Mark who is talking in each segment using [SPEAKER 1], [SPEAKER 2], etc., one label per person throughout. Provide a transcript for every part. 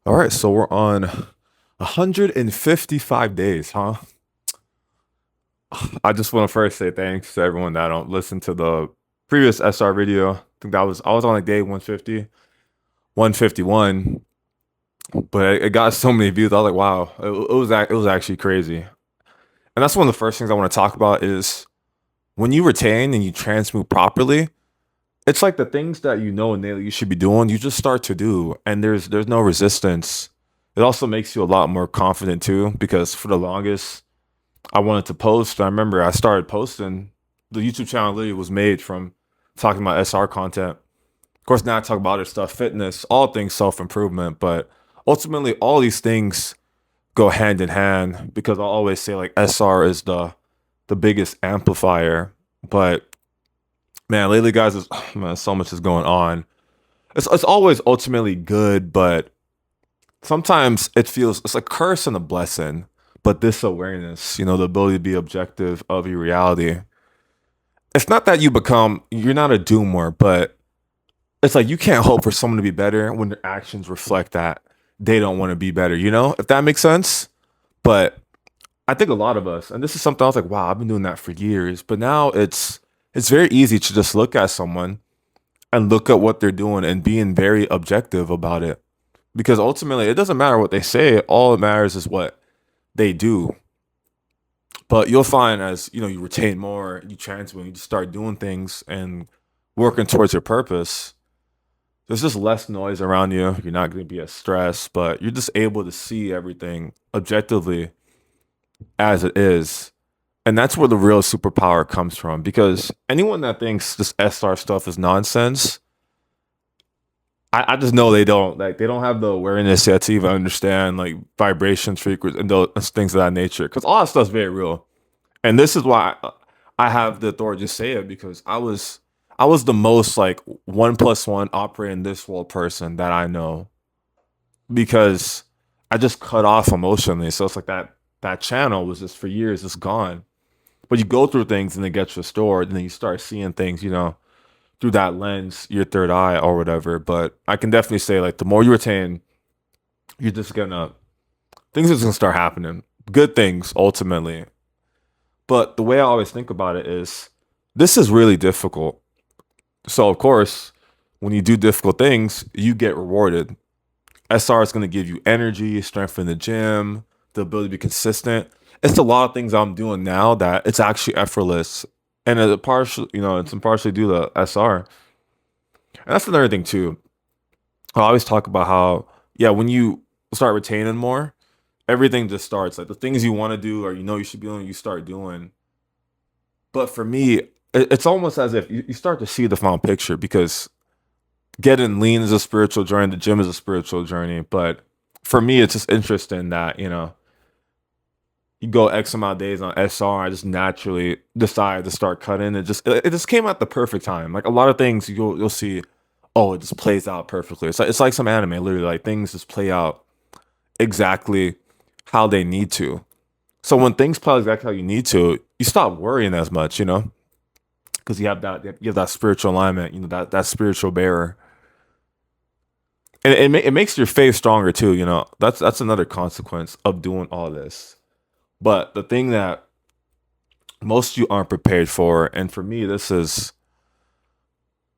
[SPEAKER 1] All right, so we're on 155 days, huh? I just want to first say thanks to everyone that don't listen to the previous SR video. I think I was on like day 150, 151, but it got so many views. I was like, wow, it was actually crazy. And that's one of the first things I want to talk about is when you retain and you transmute properly, it's like the things that you know innately you should be doing, you just start to do, and there's no resistance. It also makes you a lot more confident too, because for the longest I wanted to post. I remember I started posting. The YouTube channel literally was made from talking about SR content. Of course, now I talk about other stuff, fitness, all things self improvement. But ultimately, all these things go hand in hand because I always say like SR is the biggest amplifier. But man, lately, guys, man, so much is going on. It's always ultimately good, but sometimes it feels it's a curse and a blessing. But this awareness, the ability to be objective of your reality, it's not that you're not a doomer, but it's like you can't hope for someone to be better when their actions reflect that they don't want to be better, if that makes sense. But I think a lot of us, and this is something I was like, wow, I've been doing that for years, but now it's very easy to just look at someone and look at what they're doing and being very objective about it. Because ultimately it doesn't matter what they say, all that matters is what they do. But you'll find as you retain more, you transmit, you just start doing things and working towards your purpose. There's just less noise around you. You're not going to be as stressed, but you're just able to see everything objectively as it is. And that's where the real superpower comes from. Because anyone that thinks this SR stuff is nonsense, I just know they don't have the awareness yet to even understand like vibrations, frequencies, and those things of that nature. Because all that stuff's very real. And this is why I have the authority to say it because I was the most like 1+1 operating this world person that I know because I just cut off emotionally. So it's like that channel was just for years just gone. But you go through things and it gets restored, and then you start seeing things, through that lens, your third eye or whatever. But I can definitely say like the more you retain, you're just gonna things are just gonna start happening. Good things ultimately. But the way I always think about it is this is really difficult. So of course, when you do difficult things, you get rewarded. SR is going to give you energy, strength in the gym, the ability to be consistent. It's a lot of things I'm doing now that it's actually effortless. And it's partially due to SR. And that's another thing too. I always talk about how, yeah, when you start retaining more, everything just starts. Like the things you want to do or you should be doing, you start doing. But for me, it's almost as if you start to see the final picture because getting lean is a spiritual journey, the gym is a spiritual journey. But for me, it's just interesting that, you go X amount of days on SR, I just naturally decided to start cutting. It just came at the perfect time. Like a lot of things you'll see, oh, it just plays out perfectly. It's like some anime, literally, like things just play out exactly how they need to. So when things play out exactly how you need to, you stop worrying as much, because you have that spiritual alignment, that spiritual bearer, and it makes your faith stronger too. That's another consequence of doing all this. But the thing that most of you aren't prepared for, and for me, this is,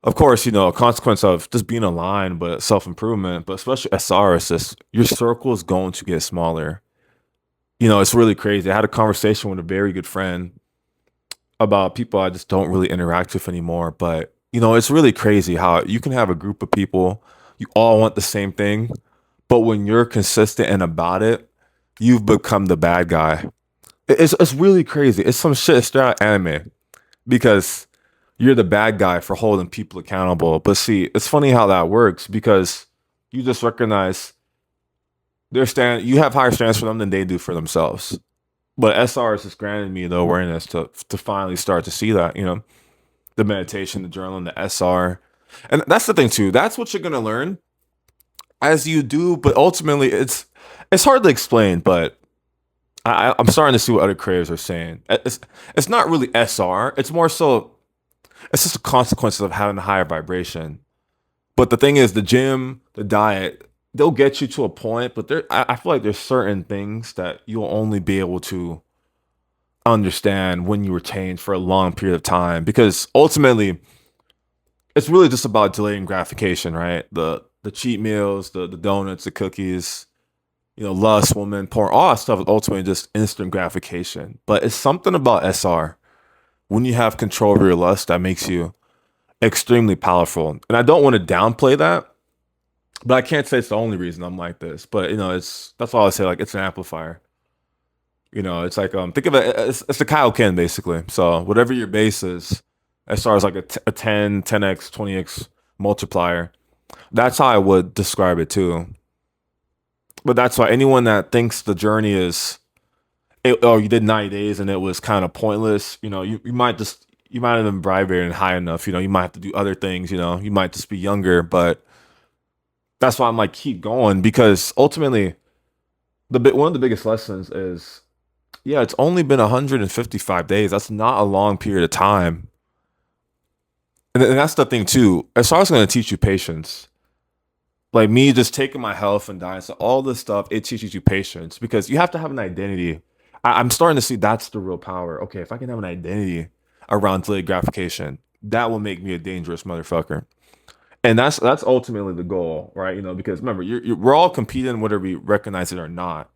[SPEAKER 1] of course, a consequence of just being aligned, but self improvement, but especially SR, is just your circle is going to get smaller. It's really crazy. I had a conversation with a very good friend about people I just don't really interact with anymore. But, it's really crazy how you can have a group of people, you all want the same thing, but when you're consistent and about it, you've become the bad guy. It's really crazy. It's some shit straight out anime because you're the bad guy for holding people accountable. But see, it's funny how that works because you just recognize you have higher standards for them than they do for themselves. But SR has just granted me the awareness to finally start to see that, the meditation, the journaling, the SR. And that's the thing too. That's what you're gonna learn as you do, but ultimately it's hard to explain, but I'm starting to see what other creators are saying. It's not really SR. It's more so it's just the consequences of having a higher vibration. But the thing is, the gym, the diet, they'll get you to a point, but I feel like there's certain things that you'll only be able to understand when you retain for a long period of time, because ultimately it's really just about delaying gratification, right? The cheat meals, the donuts, the cookies, lust, woman, porn, all that stuff is ultimately just instant gratification. But it's something about SR when you have control over your lust that makes you extremely powerful. And I don't want to downplay that, but I can't say it's the only reason I'm like this. But it's that's all I say. Like it's an amplifier. It's like think of it. It's a Kaioken basically. So whatever your base is, as far as like a 10, 10x, 20x multiplier, that's how I would describe it too. But that's why anyone that thinks the journey is, oh, you did 90 days and it was kind of pointless. You might have been vibrating high enough. You might have to do other things. You might just be younger, but that's why I'm like keep going, because ultimately one of the biggest lessons is, yeah, it's only been 155 days. That's not a long period of time. And that's the thing too. As far as going to teach you patience, like me just taking my health and diet, so all this stuff, it teaches you patience because you have to have an identity. I'm starting to see that's the real power. Okay, if I can have an identity around delayed gratification, that will make me a dangerous motherfucker. And that's ultimately the goal, right? Because remember, we're all competing whether we recognize it or not.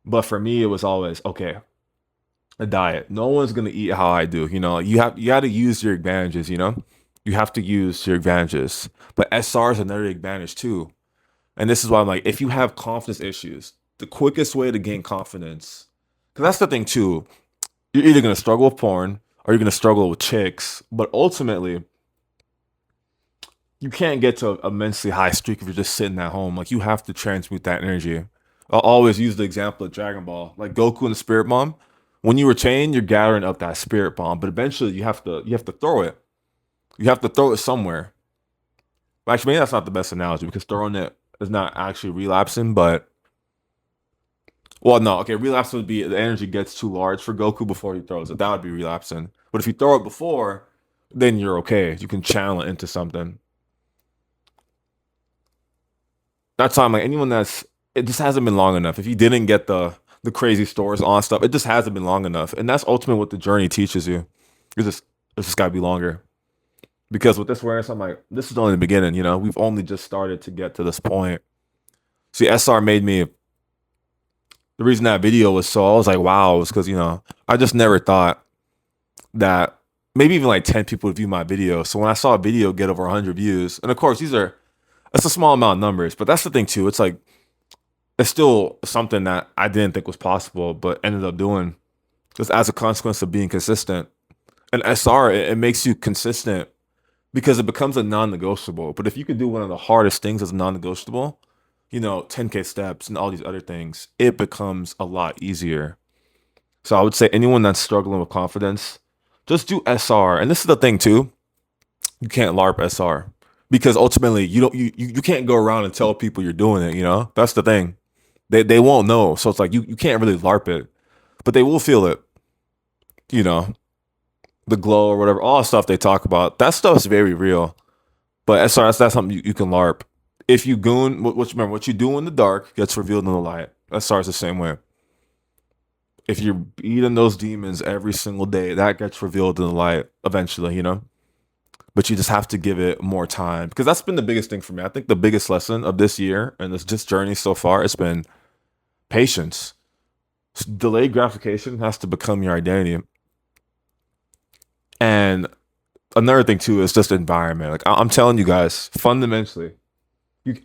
[SPEAKER 1] But for me, it was always okay. A diet. No one's gonna eat how I do. You got to use your advantages. You have to use your advantages. But SR is another advantage too. And this is why I'm like, if you have confidence issues, the quickest way to gain confidence, because that's the thing too, you're either gonna struggle with porn or you're gonna struggle with chicks. But ultimately, you can't get to a immensely high streak if you're just sitting at home. Like you have to transmute that energy. I'll always use the example of Dragon Ball, like Goku and the Spirit Bomb. When you retain, you're gathering up that Spirit Bomb, but eventually you have to throw it. You have to throw it somewhere. Actually, maybe that's not the best analogy because throwing it is not actually relapsing, but well, no, okay, relapse would be the energy gets too large for Goku before he throws it. That would be relapsing. But if you throw it before, then you're okay. You can channel it into something. That's why I'm like anyone that's it just hasn't been long enough. If you didn't get the crazy stores on stuff, it just hasn't been long enough. And that's ultimately what the journey teaches you. It's just gotta be longer. Because with this awareness, I'm like, this is only the beginning, We've only just started to get to this point. See, SR made me the reason that video was so I was like, wow, was because, I just never thought that maybe even like 10 people would view my video. So when I saw a video get over 100 views, and of course, that's a small amount of numbers, but that's the thing too. It's like, it's still something that I didn't think was possible, but ended up doing just as a consequence of being consistent. And SR, it makes you consistent because it becomes a non-negotiable. But if you can do one of the hardest things as a non-negotiable, 10K steps and all these other things, it becomes a lot easier. So I would say anyone that's struggling with confidence, just do SR. And this is the thing too, you can't LARP SR because ultimately you can't go around and tell people you're doing it. That's the thing. They won't know. So it's like you can't really LARP it, but they will feel it. You know, the glow or whatever, all the stuff they talk about. That stuff is very real. But that's something you can LARP. If you goon, remember what you do in the dark gets revealed in the light. SR's the same way. If you're beating those demons every single day, that gets revealed in the light eventually. But you just have to give it more time because that's been the biggest thing for me. I think the biggest lesson of this year and this just journey so far has been patience. Delayed gratification has to become your identity. And another thing too is just environment. Like I'm telling you guys, fundamentally,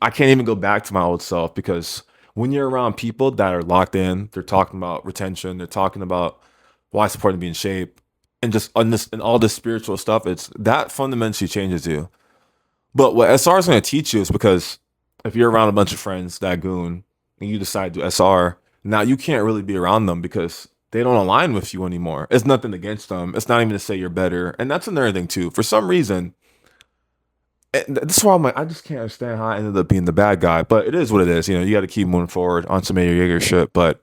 [SPEAKER 1] I can't even go back to my old self because when you're around people that are locked in, they're talking about retention, they're talking about why it's important to be in shape, and just on this and all this spiritual stuff. It's that fundamentally changes you. But what SR is going to teach you is because if you're around a bunch of friends that goon and you decide to SR, now you can't really be around them because they don't align with you anymore. It's nothing against them. It's not even to say you're better. And that's another thing too. For some reason, and this is why I'm like, I just can't understand how I ended up being the bad guy. But it is what it is. You got to keep moving forward on some Major Jaeger shit. But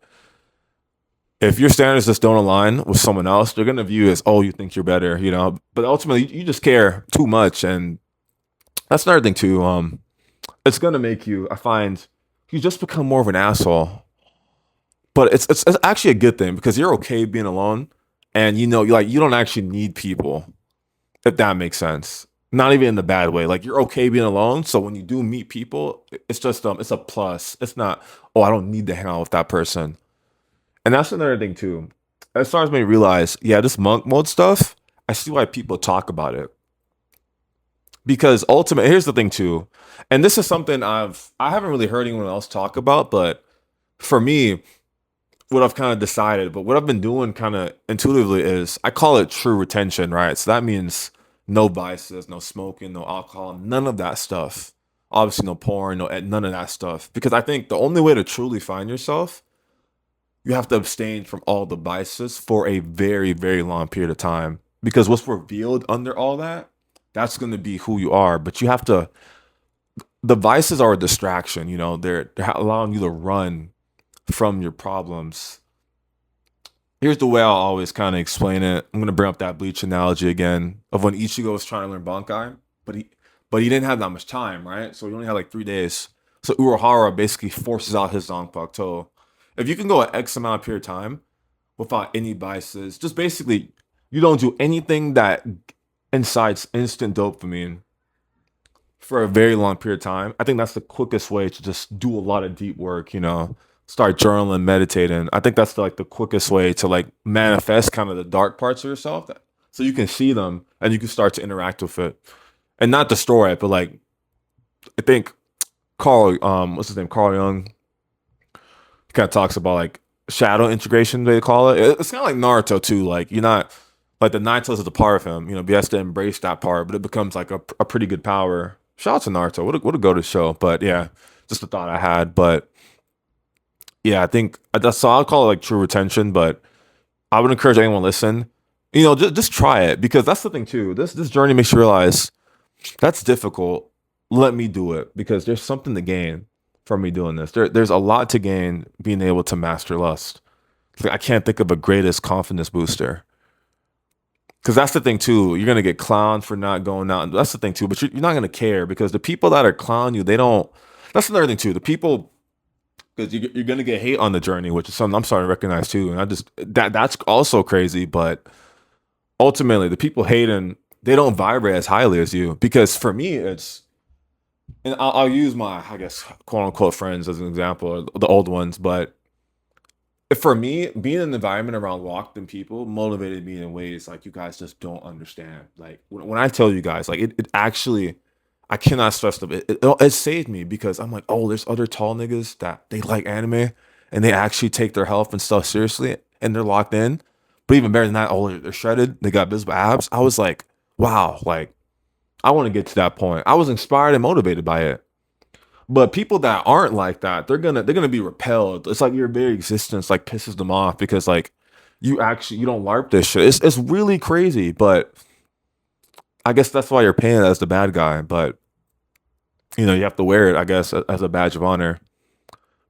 [SPEAKER 1] if your standards just don't align with someone else, they're gonna view you as, oh, you think you're better. But ultimately, you just care too much, and that's another thing too. It's gonna make you. I find you just become more of an asshole. But it's actually a good thing because you're okay being alone, and you don't actually need people, if that makes sense. Not even in the bad way. Like you're okay being alone, so when you do meet people, it's just it's a plus. It's not, oh, I don't need to hang out with that person. And that's another thing too. As far as me realize, yeah, this monk mode stuff, I see why people talk about it. Because ultimately, here's the thing too, and this is something I haven't really heard anyone else talk about, but for me, what I've kind of decided, but what I've been doing kind of intuitively is I call it true retention, right? So that means no vices, no smoking, no alcohol, none of that stuff. Obviously, no porn, none of that stuff. Because I think the only way to truly find yourself, you have to abstain from all the vices for a very, very long period of time. Because what's revealed under all that, that's going to be who you are. But you have to, the vices are a distraction, they're allowing you to run from your problems. Here's the way I'll always kind of explain it. I'm gonna bring up that Bleach analogy again of when Ichigo was trying to learn Bankai, but he didn't have that much time, right? So he only had like 3 days. So Urahara basically forces out his Zanpakuto. If you can go an X amount of period of time without any biases, just basically you don't do anything that incites instant dopamine for a very long period of time. I think that's the quickest way to just do a lot of deep work, start journaling, meditating. I think that's the quickest way to like manifest kind of the dark parts of yourself so you can see them and you can start to interact with it and not destroy it, but like I think Carl, what's his name? Carl Jung kind of talks about like shadow integration, they call it. It's kind of like Naruto too. Like you're not like the Naruto is a part of him, but he has to embrace that part, but it becomes like a pretty good power. Shout out to Naruto. What a go to show. But yeah, just a thought I had. But yeah, I think that's so I'll call it like true retention, but I would encourage anyone to listen. Just try it because that's the thing too. This journey makes you realize that's difficult. Let me do it because there's something to gain from me doing this. There's a lot to gain being able to master lust. Like, I can't think of a greatest confidence booster. Because that's the thing too. You're gonna get clowned for not going out. That's the thing too. But you're not gonna care because the people that are clowning you, they don't. That's another thing too. The people, because you're gonna get hate on the journey, which is something I'm starting to recognize too. And I just that's also crazy. But ultimately, the people hating, they don't vibrate as highly as you. Because for me, and I'll use my, I guess, quote unquote friends as an example, or the old ones. But for me, being in an environment around locked in people motivated me in ways like you guys just don't understand. Like when I tell you guys, like it actually, I cannot stress it saved me because I'm like, oh, there's other tall niggas that they like anime and they actually take their health and stuff seriously and they're locked in. But even better than that, oh, they're shredded. They got visible abs. I was like, wow, like I want to get to that point. I was inspired and motivated by it. But people that aren't like that, they're gonna be repelled. It's like your very existence like pisses them off because like you don't LARP this shit. It's really crazy, but I guess that's why you're paying as the bad guy. But you have to wear it, I guess, as a badge of honor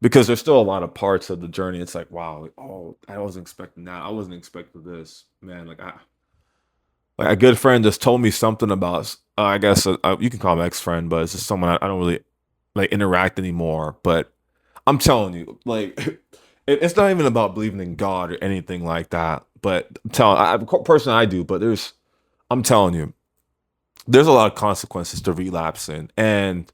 [SPEAKER 1] because there's still a lot of parts of the journey. It's like, wow, like, oh, I wasn't expecting that. I wasn't expecting this, man. Like a good friend just told me something about. I guess you can call him ex friend, but it's just someone I don't really like interact anymore. But I'm telling you, like, it's not even about believing in God or anything like that. But I'm telling, personally, I do. But I'm telling you, there's a lot of consequences to relapsing, and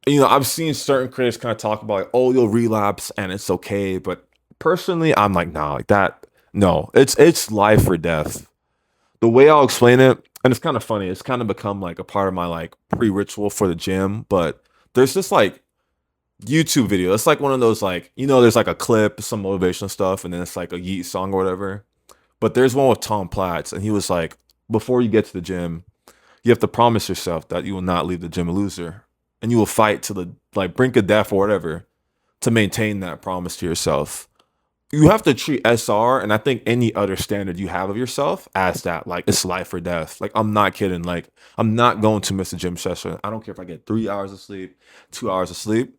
[SPEAKER 1] I've seen certain critics kind of talk about, like, oh, you'll relapse and it's okay. But personally, I'm like, nah, like that. No, it's life or death. The way I'll explain it, and it's kind of funny. It's kind of become like a part of my like pre-ritual for the gym. But there's this like YouTube video. It's like one of those like there's like a clip, some motivational stuff, and then it's like a Yeet song or whatever. But there's one with Tom Platz, and he was like, before you get to the gym, you have to promise yourself that you will not leave the gym a loser, and you will fight to the like brink of death or whatever to maintain that promise to yourself. You have to treat SR and I think any other standard you have of yourself as that. Like it's life or death. Like I'm not kidding. Like I'm not going to miss a gym session. I don't care if I get 3 hours of sleep, 2 hours of sleep.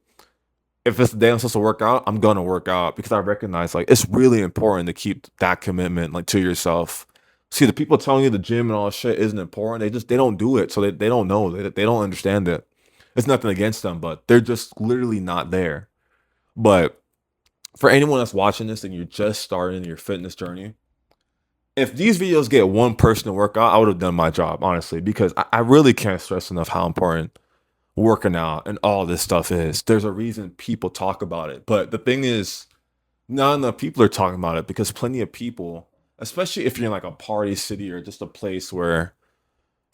[SPEAKER 1] If it's the day I'm supposed to work out, I'm gonna work out because I recognize like it's really important to keep that commitment like to yourself. See, the people telling you the gym and all that shit isn't important. They don't do it, so they don't know. They don't understand it. It's nothing against them, but they're just literally not there. But for anyone that's watching this and you're just starting your fitness journey, if these videos get one person to work out, I would have done my job, honestly, because I really can't stress enough how important working out and all this stuff is. There's a reason people talk about it. But the thing is, not enough people are talking about it because plenty of people, especially if you're in like a party city or just a place where,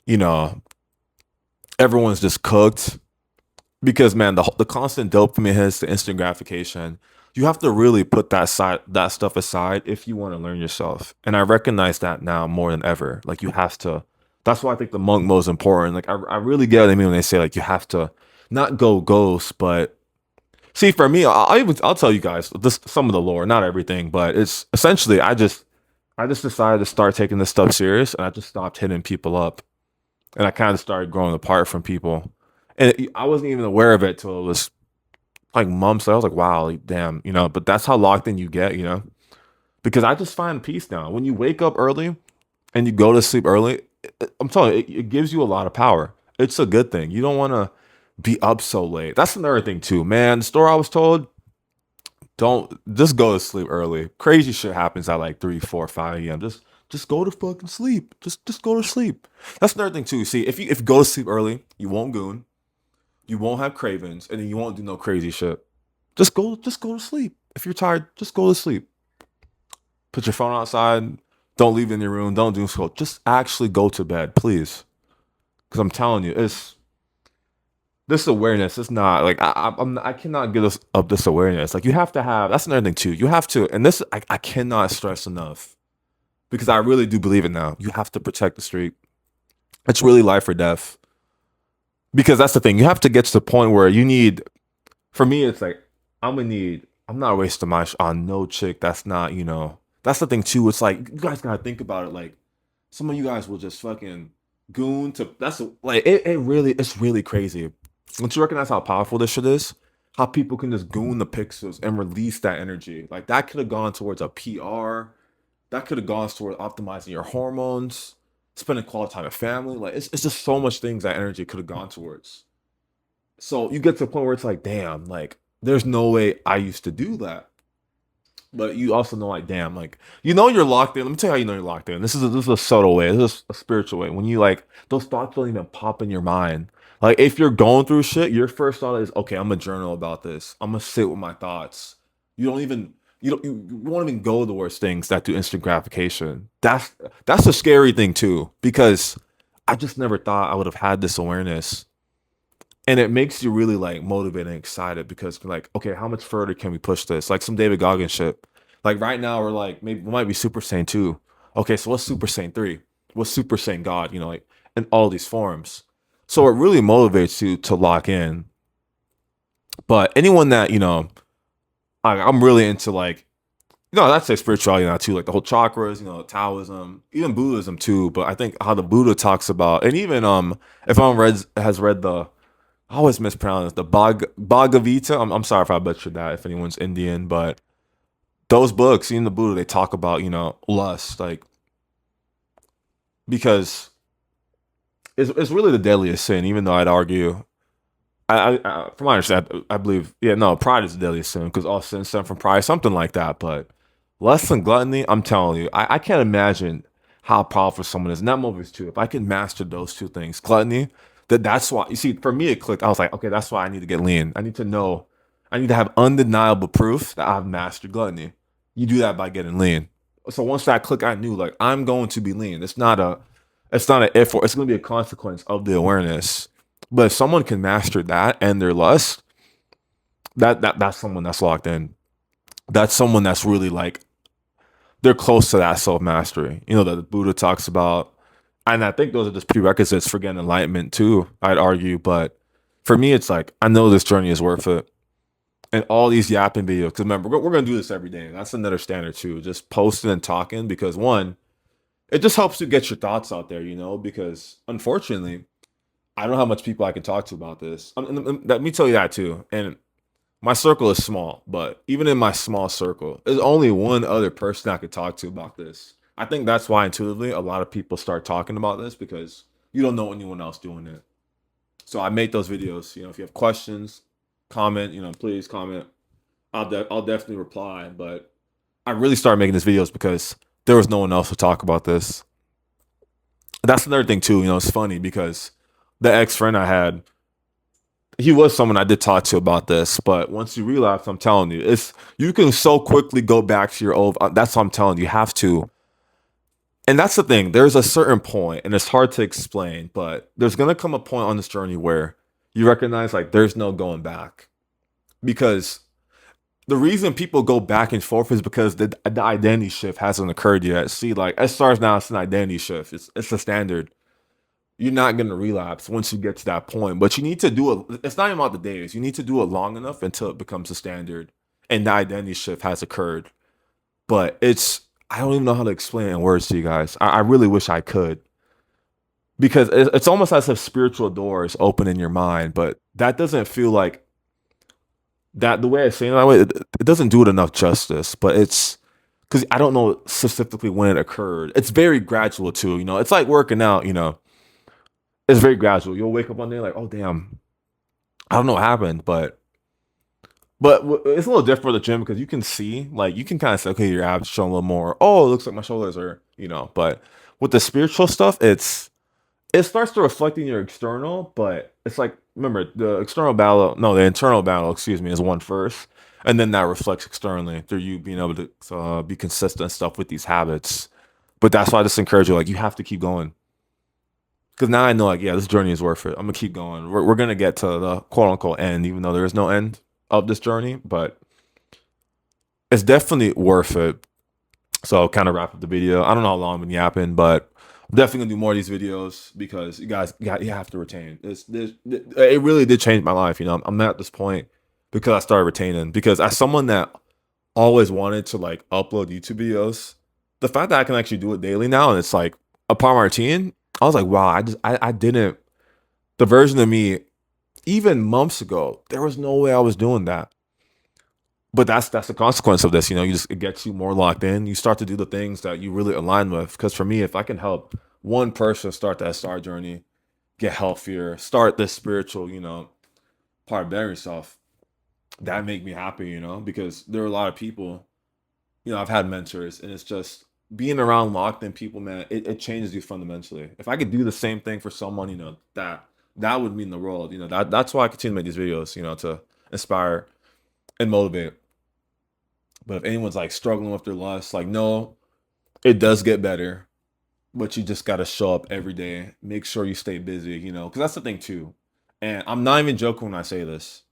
[SPEAKER 1] you know, everyone's just cooked. Because man, the constant dopamine hits, the instant gratification, you have to really put that stuff aside if you want to learn yourself. And I recognize that now more than ever. Like you have to. That's why I think the monk mode is important. Like I really get what I mean when they say like you have to not go ghost, but see for me, I'll tell you guys this some of the lore, not everything, but it's essentially I just decided to start taking this stuff serious, and I just stopped hitting people up, and I kind of started growing apart from people, and I wasn't even aware of it till it was like months. I was like, wow, like, damn, But that's how locked in you get. Because I just find peace now. When you wake up early and you go to sleep early, I'm telling you, it gives you a lot of power. It's a good thing. You don't want to be up so late. That's another thing too, man. The story I was told, don't just go to sleep early. Crazy shit happens at like 3, 4, 5 a.m. Just go to fucking sleep. Just go to sleep. That's another thing too. See, if you go to sleep early, you won't goon, you won't have cravings, and then you won't do no crazy shit. Just go to sleep. If you're tired, just go to sleep. Put your phone outside. Don't leave it in your room. Don't do so. Just actually go to bed, please. Because I'm telling you, it's this awareness. It's not like I cannot get us up this awareness. Like you have to have. That's another thing too. You have to, and this I cannot stress enough because I really do believe it now. You have to protect the street. It's really life or death. Because that's the thing. You have to get to the point where you need. For me, it's like I'm gonna need. I'm not wasting my on no chick. That's not. That's the thing too. It's like you guys gotta think about it. Like some of you guys will just fucking goon to. Like it really. It's really crazy. Once you recognize how powerful this shit is, how people can just goon the pixels and release that energy. Like that could have gone towards a PR. That could have gone towards optimizing your hormones, spending quality time with family. Like it's just so much things that energy could have gone towards. So you get to a point where it's like, damn, like there's no way I used to do that. But you also know, like, damn, like you're locked in. Let me tell you how you know you're locked in. This is a subtle way. This is a spiritual way. When you like those thoughts don't even pop in your mind. Like if you're going through shit, your first thought is, okay, I'm gonna journal about this. I'm gonna sit with my thoughts. You won't even go towards things that do instant gratification. That's a scary thing too, because I just never thought I would have had this awareness, and it makes you really like motivated and excited because you're like, okay, how much further can we push this? Like some David Goggins shit. Like right now, we're like, maybe we might be Super Saiyan 2. Okay, so what's Super Saiyan 3? What's Super Saiyan God? Like in all these forms. So it really motivates you to lock in. But anyone that, I'm really into like, I'd say spirituality now too, like the whole chakras, Taoism, even Buddhism too. But I think how the Buddha talks about, and even if has read I always mispronounce the Bhagavad Gita. I'm sorry if I butchered that. If anyone's Indian, but those books, even the Buddha, they talk about lust, like because it's really the deadliest sin. Even though I'd argue, from my understanding, I believe, yeah, no, pride is the deadliest sin because all sins stem from pride, something like that. But lust and gluttony, I'm telling you, I can't imagine how powerful someone is. And that movies too. If I can master those two things, gluttony, that's why you see for me it clicked. I was like, okay, that's why I need to get lean. I need to know, I need to have undeniable proof that I've mastered gluttony. You do that by getting lean. So once that click, I knew like I'm going to be lean. It's not an if or it's going to be a consequence of the awareness. But if someone can master that and their lust, that's someone that's locked in. That's someone that's really like they're close to that self mastery. That the Buddha talks about, and I think those are just prerequisites for getting enlightenment too. I'd argue, but for me, it's like I know this journey is worth it. And all these yapping videos, because remember, we're gonna do this every day. That's another standard too. Just posting and talking because one, it just helps you get your thoughts out there. Because unfortunately, I don't know how much people I can talk to about this. Let me tell you that too. And my circle is small, but even in my small circle, there's only one other person I could talk to about this. I think that's why intuitively a lot of people start talking about this because you don't know anyone else doing it. So I make those videos. If you have questions, comment. Please comment. I'll definitely reply. But I really started making these videos because there was no one else to talk about this. That's another thing too. It's funny because the ex friend I had, he was someone I did talk to about this. But once you relapse, I'm telling you, it's you can so quickly go back to your old. That's what I'm telling you. You have to. And that's the thing. There's a certain point, and it's hard to explain, but there's gonna come a point on this journey where you recognize like there's no going back. Because the reason people go back and forth is because the identity shift hasn't occurred yet. See, like SRs now, it's an identity shift. It's a standard. You're not gonna relapse once you get to that point, but you need to do it. It's not even about the days. You need to do it long enough until it becomes a standard, and the identity shift has occurred. But I don't even know how to explain it in words to you guys. I really wish I could because it's almost as if spiritual doors open in your mind, but that doesn't feel like that. The way I say it that way, it doesn't do it enough justice. But it's because I don't know specifically when it occurred. It's very gradual too. It's like working out. It's very gradual. You'll wake up one day like, oh damn, I don't know what happened, but it's a little different for the gym because you can see, like, you can kind of say, okay, your abs showing a little more. Oh, it looks like my shoulders are. But with the spiritual stuff, it starts to reflect in your external, but it's like, remember, the internal battle, excuse me, is one first, and then that reflects externally through you being able to be consistent and stuff with these habits. But that's why I just encourage you, like, you have to keep going. Because now I know, like, yeah, this journey is worth it. I'm gonna keep going. We're gonna get to the quote unquote end, even though there is no end of this journey, but it's definitely worth it. So I'll kind of wrap up the video. I don't know how long I've been yapping, but I'm definitely gonna do more of these videos because you guys you have to retain. It really did change my life. I'm at this point because I started retaining. Because as someone that always wanted to like upload YouTube videos, the fact that I can actually do it daily now and it's like a part of my routine, I was like, wow, I didn't. The version of me even months ago, there was no way I was doing that. But that's the consequence of this. It gets you more locked in. You start to do the things that you really align with. Because for me, if I can help one person start that SR journey, get healthier, start this spiritual, part of bettering yourself, that make me happy. Because there are a lot of people. I've had mentors, and it's just being around locked in people, man. It changes you fundamentally. If I could do the same thing for someone, that would mean the world. That's why I continue to make these videos. To inspire and motivate. But if anyone's like struggling with their lust, like, no, it does get better, but you just got to show up every day. Make sure you stay busy, because that's the thing too. And I'm not even joking when I say this.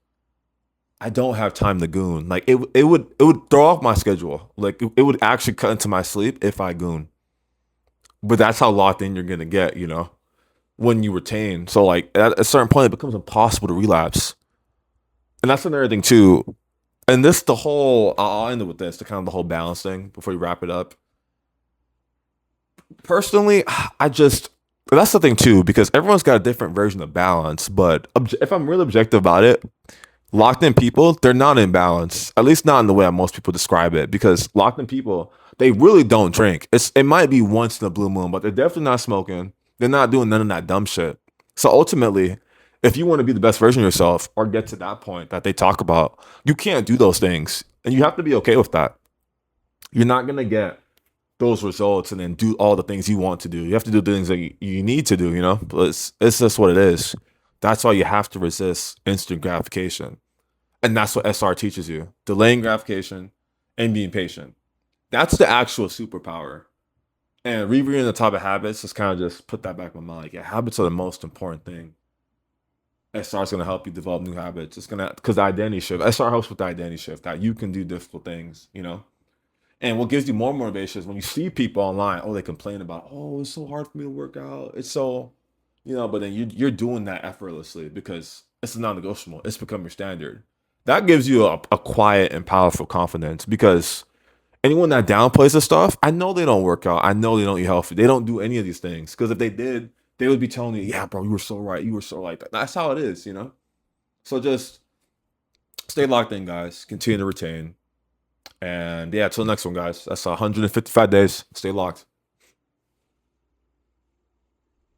[SPEAKER 1] I don't have time to goon. Like it would throw off my schedule. Like it would actually cut into my sleep if I goon. But that's how locked in you're gonna get, when you retain. So like at a certain point, it becomes impossible to relapse. And that's another thing too. And I'll end it with this, the kind of the whole balance thing before we wrap it up. Personally, that's the thing too, because everyone's got a different version of balance. But if I'm really objective about it, locked in people, they're not in balance, at least not in the way most people describe it. Because locked in people, they really don't drink. It might be once in a blue moon, but they're definitely not smoking. They're not doing none of that dumb shit. So ultimately, if you want to be the best version of yourself or get to that point that they talk about, you can't do those things. And you have to be okay with that. You're not going to get those results and then do all the things you want to do. You have to do things that you need to do. But it's just what it is. That's why you have to resist instant gratification. And that's what SR teaches you: delaying gratification and being patient. That's the actual superpower. And rereading the top of habits just kind of just put that back in my mind. Like, yeah, habits are the most important thing. SR is going to help you develop new habits. It's going to, because the identity shift, SR helps with the identity shift that you can do difficult things. And what gives you more motivation is when you see people online, they complain about, oh, it's so hard for me to work out. It's so, but then you're doing that effortlessly because it's a non-negotiable. It's become your standard. That gives you a quiet and powerful confidence because anyone that downplays this stuff, I know they don't work out. I know they don't eat healthy. They don't do any of these things because if they did, they would be telling you, yeah, bro, you were so right. You were so right. That's how it is. So just stay locked in, guys. Continue to retain. And yeah, till the next one, guys. That's 155 days. Stay locked.